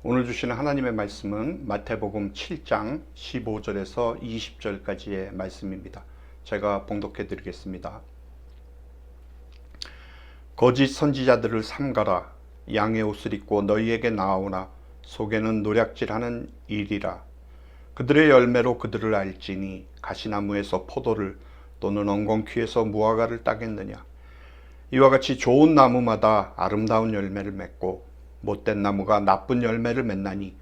오늘 주시는 하나님의 말씀은 마태복음 7장 15절에서 20절까지의 말씀입니다. 제가 봉독해 드리겠습니다. 거짓 선지자들을 삼가라. 양의 옷을 입고 너희에게 나아오나 속에는 노략질하는 일이라. 그들의 열매로 그들을 알지니 가시나무에서 포도를 또는 엉겅퀴에서 무화과를 따겠느냐. 이와 같이 좋은 나무마다 아름다운 열매를 맺고 못된 나무가 나쁜 열매를 맺나니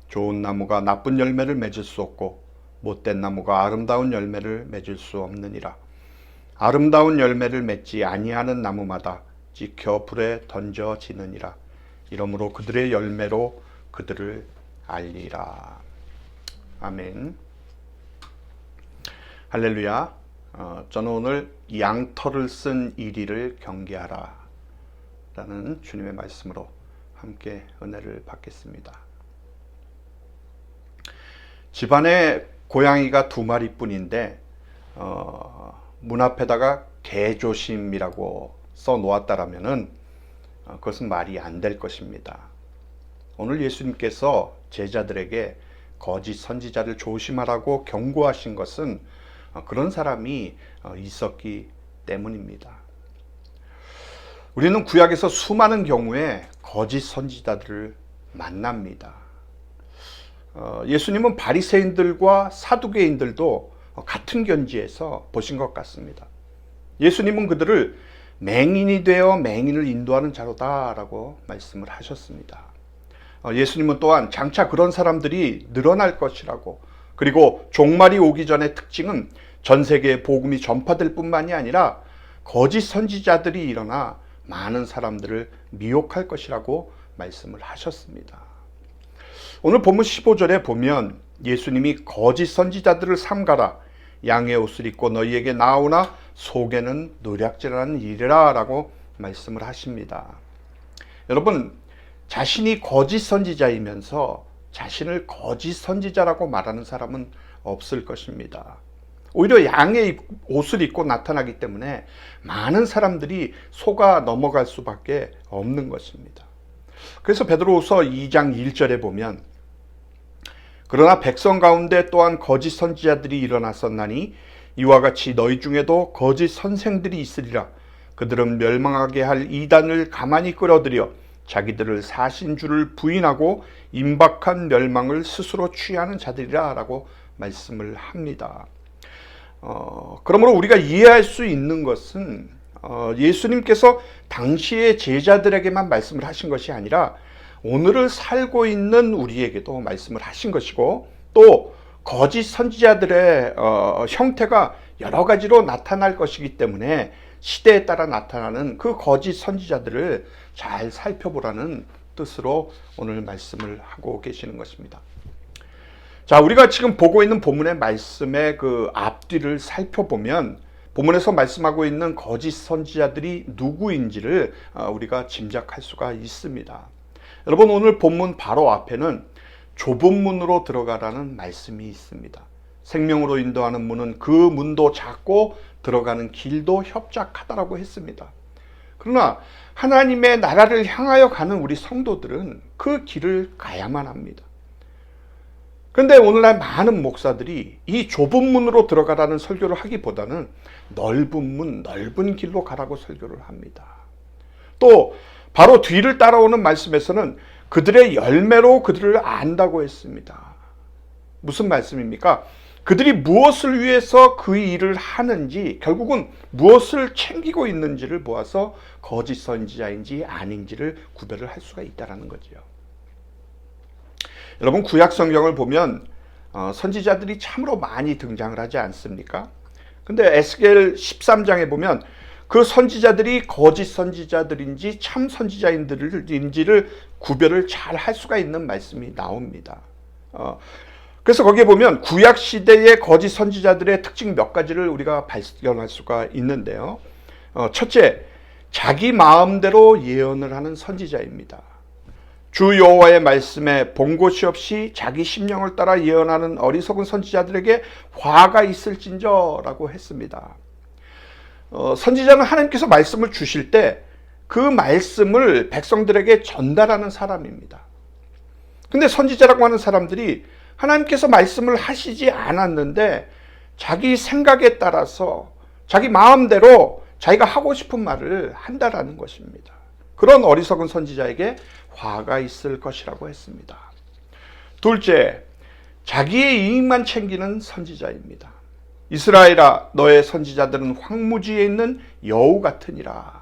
좋은 나무가 나쁜 열매를 맺을 수 없고 못된 나무가 아름다운 열매를 맺을 수 없느니라. 아름다운 열매를 맺지 아니하는 나무마다 찍혀 불에 던져지느니라. 이러므로 그들의 열매로 그들을 알리라. 아멘. 할렐루야. 저는 오늘 양털을 쓴 이리를 경계하라 라는 주님의 말씀으로 함께 은혜를 받겠습니다. 집안에 고양이가 2마리뿐인데 문 앞에다가 개조심이라고 써놓았다라면은 그것은 말이 안 될 것입니다. 오늘 예수님께서 제자들에게 거짓 선지자를 조심하라고 경고하신 것은 그런 사람이 있었기 때문입니다. 우리는 구약에서 수많은 경우에 거짓 선지자들을 만납니다. 예수님은 바리새인들과 사두개인들도 같은 견지에서 보신 것 같습니다. 예수님은 그들을 맹인이 되어 맹인을 인도하는 자로다라고 말씀을 하셨습니다. 예수님은 또한 장차 그런 사람들이 늘어날 것이라고, 그리고 종말이 오기 전의 특징은 전 세계에 복음이 전파될 뿐만이 아니라 거짓 선지자들이 일어나 많은 사람들을 미혹할 것이라고 말씀을 하셨습니다. 오늘 본문 15절에 보면 예수님이 거짓 선지자들을 삼가라. 양의 옷을 입고 너희에게 나오나 속에는 노략질하는 일이라 라고 말씀을 하십니다. 여러분, 자신이 거짓 선지자이면서 자신을 거짓 선지자라고 말하는 사람은 없을 것입니다. 오히려 양의 옷을 입고 나타나기 때문에 많은 사람들이 속아 넘어갈 수밖에 없는 것입니다. 그래서 베드로후서 2장 1절에 보면 그러나 백성 가운데 또한 거짓 선지자들이 일어났었나니 이와 같이 너희 중에도 거짓 선생들이 있으리라. 그들은 멸망하게 할 이단을 가만히 끌어들여 자기들을 사신 줄을 부인하고 임박한 멸망을 스스로 취하는 자들이라 라고 말씀을 합니다. 그러므로 우리가 이해할 수 있는 것은 예수님께서 당시의 제자들에게만 말씀을 하신 것이 아니라 오늘을 살고 있는 우리에게도 말씀을 하신 것이고, 또 거짓 선지자들의 형태가 여러 가지로 나타날 것이기 때문에 시대에 따라 나타나는 그 거짓 선지자들을 잘 살펴보라는 뜻으로 오늘 말씀을 하고 계시는 것입니다. 자, 우리가 지금 보고 있는 본문의 말씀의 그 앞뒤를 살펴보면 본문에서 말씀하고 있는 거짓 선지자들이 누구인지를 우리가 짐작할 수가 있습니다. 여러분, 오늘 본문 바로 앞에는 좁은 문으로 들어가라는 말씀이 있습니다. 생명으로 인도하는 문은 그 문도 작고 들어가는 길도 협착하다라고 했습니다. 그러나 하나님의 나라를 향하여 가는 우리 성도들은 그 길을 가야만 합니다. 그런데 오늘날 많은 목사들이 이 좁은 문으로 들어가라는 설교를 하기보다는 넓은 문, 넓은 길로 가라고 설교를 합니다. 또 바로 뒤를 따라오는 말씀에서는 그들의 열매로 그들을 안다고 했습니다. 무슨 말씀입니까? 그들이 무엇을 위해서 그 일을 하는지, 결국은 무엇을 챙기고 있는지를 보아서 거짓 선지자인지 아닌지를 구별을 할 수가 있다는 거죠. 여러분, 구약 성경을 보면 선지자들이 참으로 많이 등장을 하지 않습니까? 근데 에스겔 13장에 보면 그 선지자들이 거짓 선지자들인지 참 선지자인지를 구별을 잘 할 수가 있는 말씀이 나옵니다. 그래서 거기에 보면 구약 시대의 거짓 선지자들의 특징 몇 가지를 우리가 발견할 수가 있는데요. 첫째, 자기 마음대로 예언을 하는 선지자입니다. 주 여호와의 말씀에 본 곳이 없이 자기 심령을 따라 예언하는 어리석은 선지자들에게 화가 있을진저라고 했습니다. 선지자는 하나님께서 말씀을 주실 때 그 말씀을 백성들에게 전달하는 사람입니다. 근데 선지자라고 하는 사람들이 하나님께서 말씀을 하시지 않았는데 자기 생각에 따라서 자기 마음대로 자기가 하고 싶은 말을 한다라는 것입니다. 그런 어리석은 선지자에게 화가 있을 것이라고 했습니다. 둘째, 자기의 이익만 챙기는 선지자입니다. 이스라엘아, 너의 선지자들은 황무지에 있는 여우 같으니라.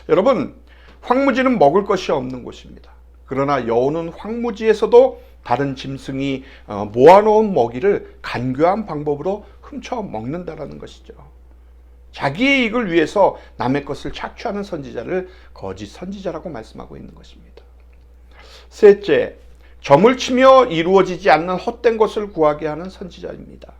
여러분, 황무지는 먹을 것이 없는 곳입니다. 그러나 여우는 황무지에서도 다른 짐승이 모아놓은 먹이를 간교한 방법으로 훔쳐 먹는다라는 것이죠. 자기의 이익을 위해서 남의 것을 착취하는 선지자를 거짓 선지자라고 말씀하고 있는 것입니다. 셋째, 점을 치며 이루어지지 않는 헛된 것을 구하게 하는 선지자입니다.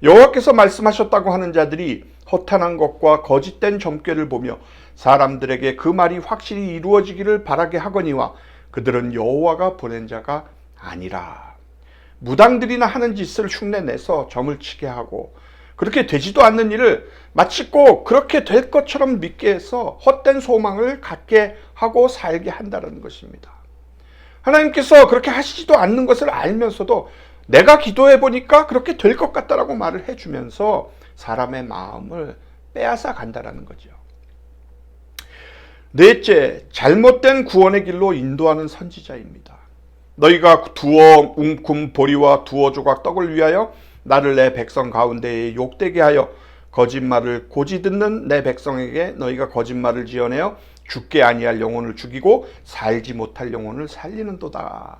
여호와께서 말씀하셨다고 하는 자들이 허탄한 것과 거짓된 점괘를 보며 사람들에게 그 말이 확실히 이루어지기를 바라게 하거니와 그들은 여호와가 보낸 자가 아니라. 무당들이나 하는 짓을 흉내내서 점을 치게 하고 그렇게 되지도 않는 일을 마치 꼭 그렇게 될 것처럼 믿게 해서 헛된 소망을 갖게 하고 살게 한다는 것입니다. 하나님께서 그렇게 하시지도 않는 것을 알면서도 내가 기도해 보니까 그렇게 될 것 같다라고 말을 해주면서 사람의 마음을 빼앗아 간다라는 거죠. 넷째, 잘못된 구원의 길로 인도하는 선지자입니다. 너희가 두어 움큼 보리와 두어 조각 떡을 위하여 나를 내 백성 가운데에 욕되게 하여 거짓말을 고지 듣는 내 백성에게 너희가 거짓말을 지어내어 죽게 아니할 영혼을 죽이고 살지 못할 영혼을 살리는도다.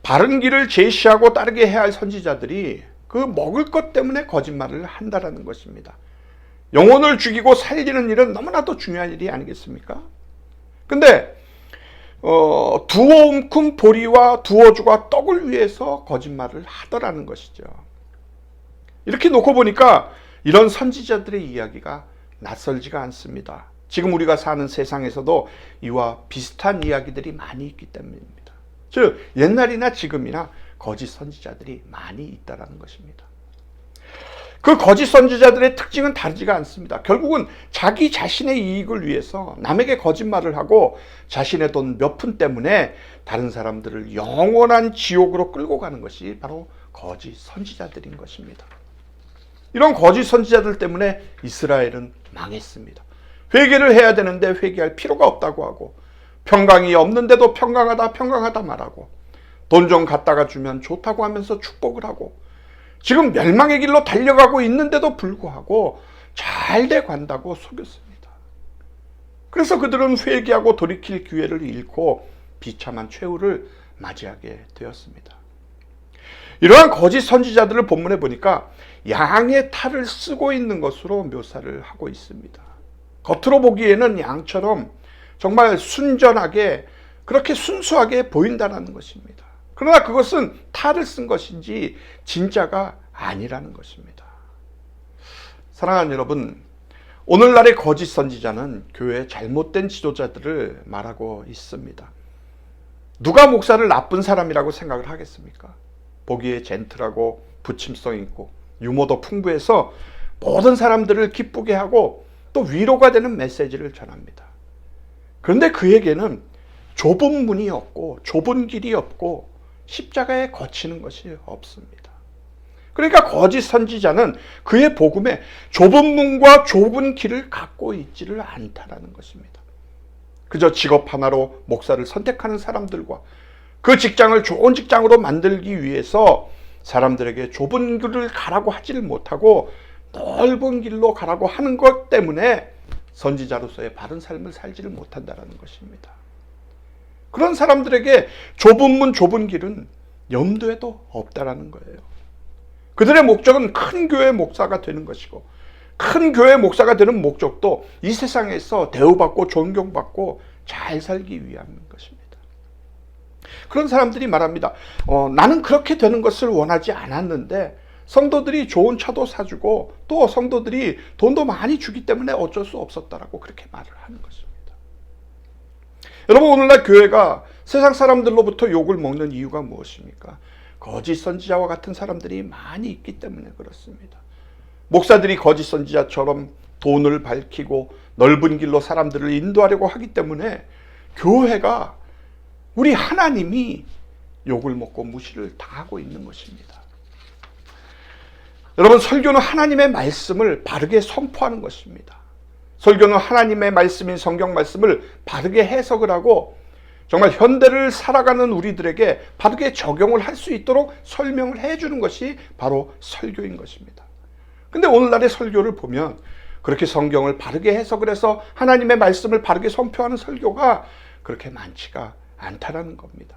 바른 길을 제시하고 따르게 해야 할 선지자들이 그 먹을 것 때문에 거짓말을 한다라는 것입니다. 영혼을 죽이고 살리는 일은 너무나도 중요한 일이 아니겠습니까? 근데 두어 움큼 보리와 두어 조각 떡을 위해서 거짓말을 하더라는 것이죠. 이렇게 놓고 보니까 이런 선지자들의 이야기가 낯설지가 않습니다. 지금 우리가 사는 세상에서도 이와 비슷한 이야기들이 많이 있기 때문입니다. 즉 옛날이나 지금이나 거짓 선지자들이 많이 있다는 것입니다. 그 거짓 선지자들의 특징은 다르지가 않습니다. 결국은 자기 자신의 이익을 위해서 남에게 거짓말을 하고 자신의 돈 몇 푼 때문에 다른 사람들을 영원한 지옥으로 끌고 가는 것이 바로 거짓 선지자들인 것입니다. 이런 거짓 선지자들 때문에 이스라엘은 망했습니다. 회개를 해야 되는데 회개할 필요가 없다고 하고 평강이 없는데도 평강하다 말하고 돈 좀 갖다가 주면 좋다고 하면서 축복을 하고 지금 멸망의 길로 달려가고 있는데도 불구하고 잘 돼 간다고 속였습니다. 그래서 그들은 회개하고 돌이킬 기회를 잃고 비참한 최후를 맞이하게 되었습니다. 이러한 거짓 선지자들을 본문에 보니까 양의 탈을 쓰고 있는 것으로 묘사를 하고 있습니다. 겉으로 보기에는 양처럼 정말 순전하게 그렇게 순수하게 보인다는 것입니다. 그러나 그것은 탈을 쓴 것인지 진짜가 아니라는 것입니다. 사랑하는 여러분, 오늘날의 거짓 선지자는 교회의 잘못된 지도자들을 말하고 있습니다. 누가 목사를 나쁜 사람이라고 생각을 하겠습니까? 보기에 젠틀하고 부침성 있고 유머도 풍부해서 모든 사람들을 기쁘게 하고 또 위로가 되는 메시지를 전합니다. 그런데 그에게는 좁은 문이 없고 좁은 길이 없고 십자가에 거치는 것이 없습니다. 그러니까 거짓 선지자는 그의 복음에 좁은 문과 좁은 길을 갖고 있지를 않다라는 것입니다. 그저 직업 하나로 목사를 선택하는 사람들과 그 직장을 좋은 직장으로 만들기 위해서 사람들에게 좁은 길을 가라고 하지를 못하고 넓은 길로 가라고 하는 것 때문에 선지자로서의 바른 삶을 살지를 못한다는 것입니다. 그런 사람들에게 좁은 문, 좁은 길은 염두에도 없다라는 거예요. 그들의 목적은 큰 교회 목사가 되는 것이고 큰 교회 목사가 되는 목적도 이 세상에서 대우받고 존경받고 잘 살기 위함인 것입니다. 그런 사람들이 말합니다. 나는 그렇게 되는 것을 원하지 않았는데 성도들이 좋은 차도 사주고 또 성도들이 돈도 많이 주기 때문에 어쩔 수 없었다라고 그렇게 말을 하는 것입니다. 여러분, 오늘날 교회가 세상 사람들로부터 욕을 먹는 이유가 무엇입니까? 거짓 선지자와 같은 사람들이 많이 있기 때문에 그렇습니다. 목사들이 거짓 선지자처럼 돈을 밝히고 넓은 길로 사람들을 인도하려고 하기 때문에 교회가 우리 하나님이 욕을 먹고 무시를 당하고 있는 것입니다. 여러분, 설교는 하나님의 말씀을 바르게 선포하는 것입니다. 설교는 하나님의 말씀인 성경 말씀을 바르게 해석을 하고 정말 현대를 살아가는 우리들에게 바르게 적용을 할 수 있도록 설명을 해주는 것이 바로 설교인 것입니다. 근데 오늘날의 설교를 보면 그렇게 성경을 바르게 해석을 해서 하나님의 말씀을 바르게 선포하는 설교가 그렇게 많지가 않다라는 겁니다.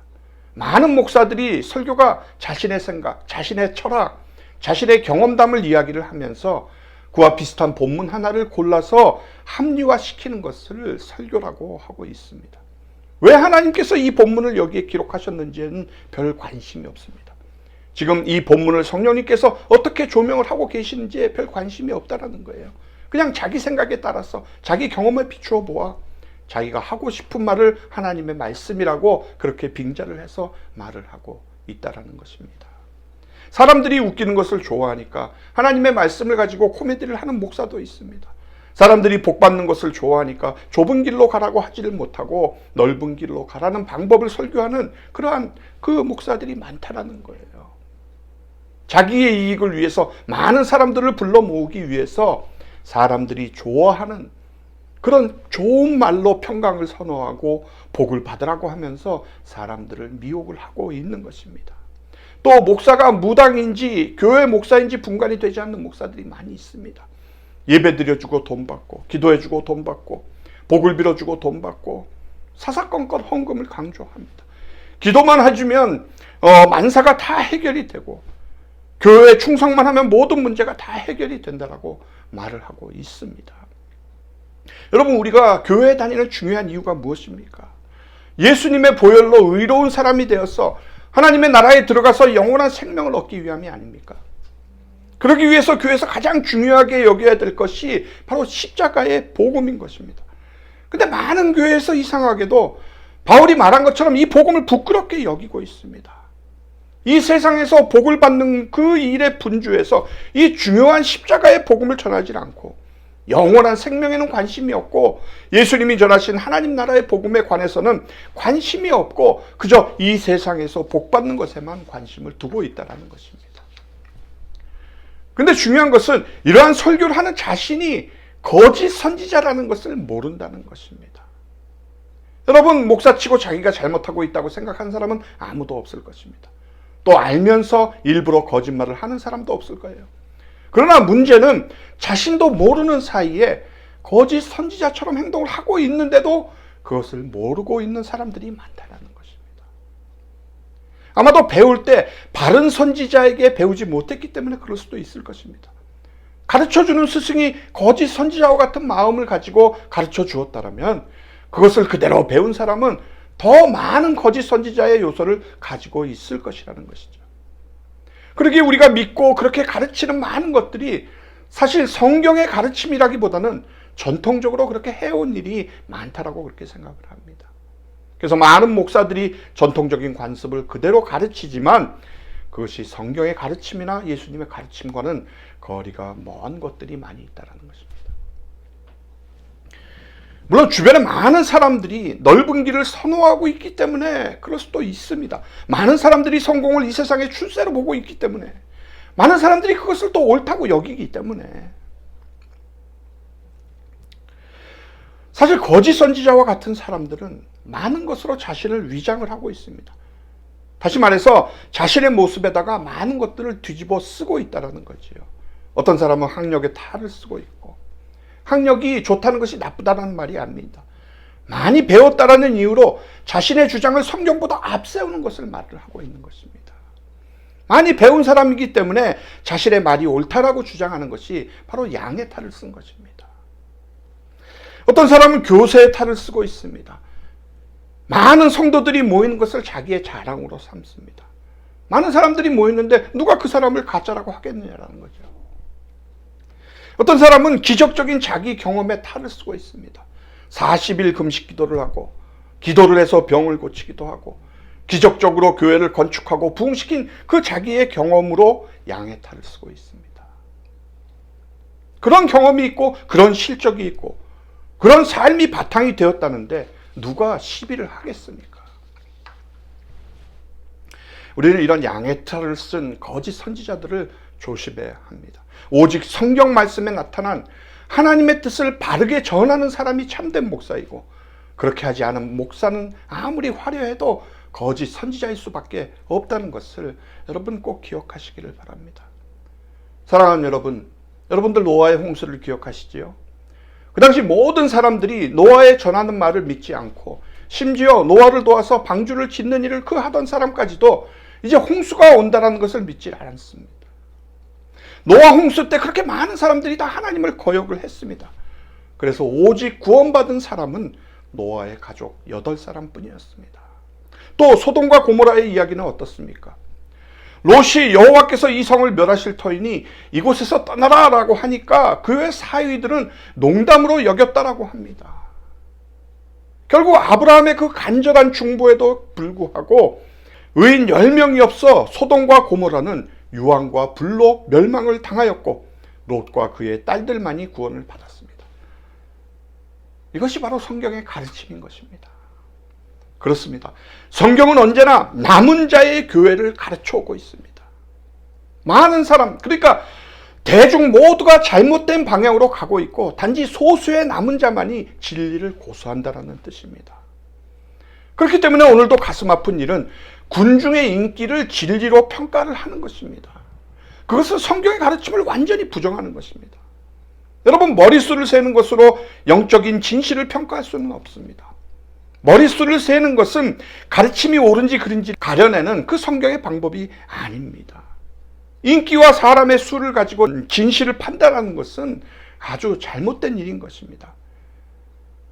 많은 목사들이 설교가 자신의 생각, 자신의 철학, 자신의 경험담을 이야기를 하면서 그와 비슷한 본문 하나를 골라서 합리화시키는 것을 설교라고 하고 있습니다. 왜 하나님께서 이 본문을 여기에 기록하셨는지는 별 관심이 없습니다. 지금 이 본문을 성령님께서 어떻게 조명을 하고 계시는지에 별 관심이 없다라는 거예요. 그냥 자기 생각에 따라서 자기 경험에 비추어 보아 자기가 하고 싶은 말을 하나님의 말씀이라고 그렇게 빙자를 해서 말을 하고 있다라는 것입니다. 사람들이 웃기는 것을 좋아하니까 하나님의 말씀을 가지고 코미디를 하는 목사도 있습니다. 사람들이 복받는 것을 좋아하니까 좁은 길로 가라고 하지를 못하고 넓은 길로 가라는 방법을 설교하는 그러한 그 목사들이 많다라는 거예요. 자기의 이익을 위해서 많은 사람들을 불러 모으기 위해서 사람들이 좋아하는 그런 좋은 말로 평강을 선호하고 복을 받으라고 하면서 사람들을 미혹을 하고 있는 것입니다. 또 목사가 무당인지 교회 목사인지 분간이 되지 않는 목사들이 많이 있습니다. 예배 드려주고 돈 받고 기도해주고 돈 받고 복을 빌어주고 돈 받고 사사건건 헌금을 강조합니다. 기도만 해주면 만사가 다 해결이 되고 교회에 충성만 하면 모든 문제가 다 해결이 된다라고 말을 하고 있습니다. 여러분, 우리가 교회에 다니는 중요한 이유가 무엇입니까? 예수님의 보혈로 의로운 사람이 되어서 하나님의 나라에 들어가서 영원한 생명을 얻기 위함이 아닙니까? 그러기 위해서 교회에서 가장 중요하게 여겨야 될 것이 바로 십자가의 복음인 것입니다. 근데 많은 교회에서 이상하게도 바울이 말한 것처럼 이 복음을 부끄럽게 여기고 있습니다. 이 세상에서 복을 받는 그 일에 분주해서 이 중요한 십자가의 복음을 전하지 않고 영원한 생명에는 관심이 없고 예수님이 전하신 하나님 나라의 복음에 관해서는 관심이 없고 그저 이 세상에서 복 받는 것에만 관심을 두고 있다는 것입니다. 근데 중요한 것은 이러한 설교를 하는 자신이 거짓 선지자라는 것을 모른다는 것입니다. 여러분, 목사치고 자기가 잘못하고 있다고 생각하는 사람은 아무도 없을 것입니다. 또 알면서 일부러 거짓말을 하는 사람도 없을 거예요. 그러나 문제는 자신도 모르는 사이에 거짓 선지자처럼 행동을 하고 있는데도 그것을 모르고 있는 사람들이 많다는 것입니다. 아마도 배울 때 바른 선지자에게 배우지 못했기 때문에 그럴 수도 있을 것입니다. 가르쳐주는 스승이 거짓 선지자와 같은 마음을 가지고 가르쳐 주었다면 그것을 그대로 배운 사람은 더 많은 거짓 선지자의 요소를 가지고 있을 것이라는 것이죠. 그러기에 우리가 믿고 그렇게 가르치는 많은 것들이 사실 성경의 가르침이라기보다는 전통적으로 그렇게 해온 일이 많다라고 그렇게 생각을 합니다. 그래서 많은 목사들이 전통적인 관습을 그대로 가르치지만 그것이 성경의 가르침이나 예수님의 가르침과는 거리가 먼 것들이 많이 있다는 것입니다. 물론 주변에 많은 사람들이 넓은 길을 선호하고 있기 때문에 그럴 수도 있습니다. 많은 사람들이 성공을 이 세상의 출세로 보고 있기 때문에 많은 사람들이 그것을 또 옳다고 여기기 때문에 사실 거짓 선지자와 같은 사람들은 많은 것으로 자신을 위장을 하고 있습니다. 다시 말해서 자신의 모습에다가 많은 것들을 뒤집어 쓰고 있다는 거지요. 어떤 사람은 학력에 탈을 쓰고 있고 학력이 좋다는 것이 나쁘다는 말이 아닙니다. 많이 배웠다라는 이유로 자신의 주장을 성경보다 앞세우는 것을 말을 하고 있는 것입니다. 많이 배운 사람이기 때문에 자신의 말이 옳다라고 주장하는 것이 바로 양의 탈을 쓴 것입니다. 어떤 사람은 교세의 탈을 쓰고 있습니다. 많은 성도들이 모이는 것을 자기의 자랑으로 삼습니다. 많은 사람들이 모이는데 누가 그 사람을 가짜라고 하겠느냐라는 거죠. 어떤 사람은 기적적인 자기 경험에 탈을 쓰고 있습니다. 40일 금식 기도를 하고 기도를 해서 병을 고치기도 하고 기적적으로 교회를 건축하고 부흥시킨 그 자기의 경험으로 양의 탈을 쓰고 있습니다. 그런 경험이 있고 그런 실적이 있고 그런 삶이 바탕이 되었다는데 누가 시비를 하겠습니까? 우리는 이런 양의 털을 쓴 거짓 선지자들을 조심해야 합니다. 오직 성경 말씀에 나타난 하나님의 뜻을 바르게 전하는 사람이 참된 목사이고, 그렇게 하지 않은 목사는 아무리 화려해도 거짓 선지자일 수밖에 없다는 것을 여러분 꼭 기억하시기를 바랍니다. 사랑하는 여러분, 여러분들 노아의 홍수를 기억하시지요? 그 당시 모든 사람들이 노아의 전하는 말을 믿지 않고, 심지어 노아를 도와서 방주를 짓는 일을 그 하던 사람까지도 이제 홍수가 온다는 것을 믿지 않았습니다. 노아 홍수 때 그렇게 많은 사람들이 다 하나님을 거역을 했습니다. 그래서 오직 구원받은 사람은 노아의 가족 8사람뿐이었습니다. 또 소돔과 고모라의 이야기는 어떻습니까? 롯이 여호와께서 이 성을 멸하실 터이니 이곳에서 떠나라 라고 하니까 그의 사위들은 농담으로 여겼다라고 합니다. 결국 아브라함의 그 간절한 중보에도 불구하고 의인 10명이 없어 소돔과 고모라는 유황과 불로 멸망을 당하였고, 롯과 그의 딸들만이 구원을 받았습니다. 이것이 바로 성경의 가르침인 것입니다. 그렇습니다. 성경은 언제나 남은 자의 교회를 가르쳐 오고 있습니다. 많은 사람, 그러니까 대중 모두가 잘못된 방향으로 가고 있고 단지 소수의 남은 자만이 진리를 고수한다는 뜻입니다. 그렇기 때문에 오늘도 가슴 아픈 일은 군중의 인기를 진리로 평가를 하는 것입니다. 그것은 성경의 가르침을 완전히 부정하는 것입니다. 여러분, 머릿수를 세는 것으로 영적인 진실을 평가할 수는 없습니다. 머릿수를 세는 것은 가르침이 옳은지 그른지 가려내는 그 성경의 방법이 아닙니다. 인기와 사람의 수를 가지고 진실을 판단하는 것은 아주 잘못된 일인 것입니다.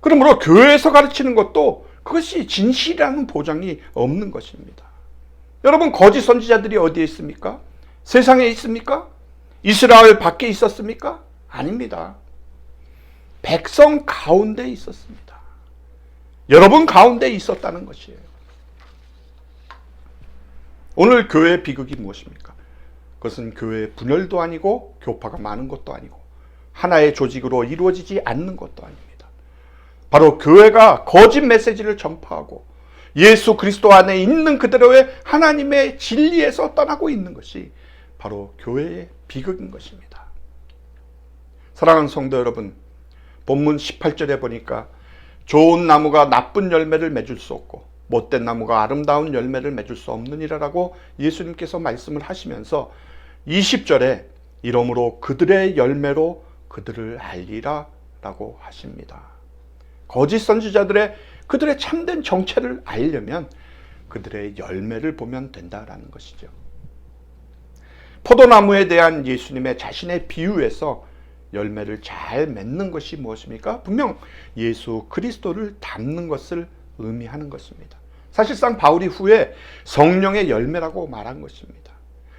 그러므로 교회에서 가르치는 것도 그것이 진실이라는 보장이 없는 것입니다. 여러분, 거짓 선지자들이 어디에 있습니까? 세상에 있습니까? 이스라엘 밖에 있었습니까? 아닙니다. 백성 가운데 있었습니다. 여러분 가운데 있었다는 것이에요. 오늘 교회의 비극이 무엇입니까? 그것은 교회의 분열도 아니고 교파가 많은 것도 아니고 하나의 조직으로 이루어지지 않는 것도 아닙니다. 바로 교회가 거짓 메시지를 전파하고 예수 그리스도 안에 있는 그대로의 하나님의 진리에서 떠나고 있는 것이 바로 교회의 비극인 것입니다. 사랑하는 성도 여러분, 본문 18절에 보니까 좋은 나무가 나쁜 열매를 맺을 수 없고 못된 나무가 아름다운 열매를 맺을 수 없느니라라고 예수님께서 말씀을 하시면서 20절에 이러므로 그들의 열매로 그들을 알리라 라고 하십니다. 거짓 선지자들의 그들의 참된 정체를 알려면 그들의 열매를 보면 된다라는 것이죠. 포도나무에 대한 예수님의 자신의 비유에서 열매를 잘 맺는 것이 무엇입니까? 분명 예수 그리스도를 닮는 것을 의미하는 것입니다. 사실상 바울이 후에 성령의 열매라고 말한 것입니다.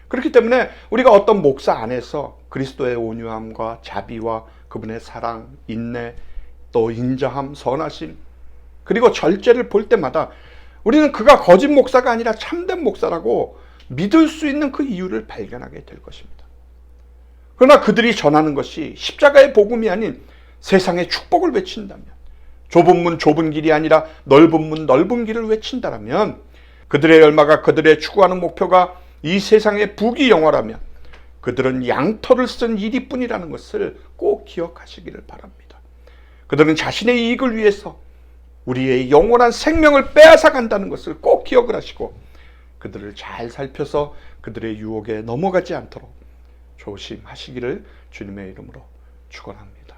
그렇기 때문에 우리가 어떤 목사 안에서 그리스도의 온유함과 자비와 그분의 사랑, 인내, 또 인자함, 선하심, 그리고 절제를 볼 때마다 우리는 그가 거짓 목사가 아니라 참된 목사라고 믿을 수 있는 그 이유를 발견하게 될 것입니다. 그러나 그들이 전하는 것이 십자가의 복음이 아닌 세상의 축복을 외친다면, 좁은 문 좁은 길이 아니라 넓은 문 넓은 길을 외친다면, 그들의 열마가 그들의 추구하는 목표가 이 세상의 부귀영화라면 그들은 양털을 쓴 일이뿐이라는 것을 꼭 기억하시기를 바랍니다. 그들은 자신의 이익을 위해서 우리의 영원한 생명을 빼앗아 간다는 것을 꼭 기억을 하시고 그들을 잘 살펴서 그들의 유혹에 넘어가지 않도록 조심하시기를 주님의 이름으로 축원합니다.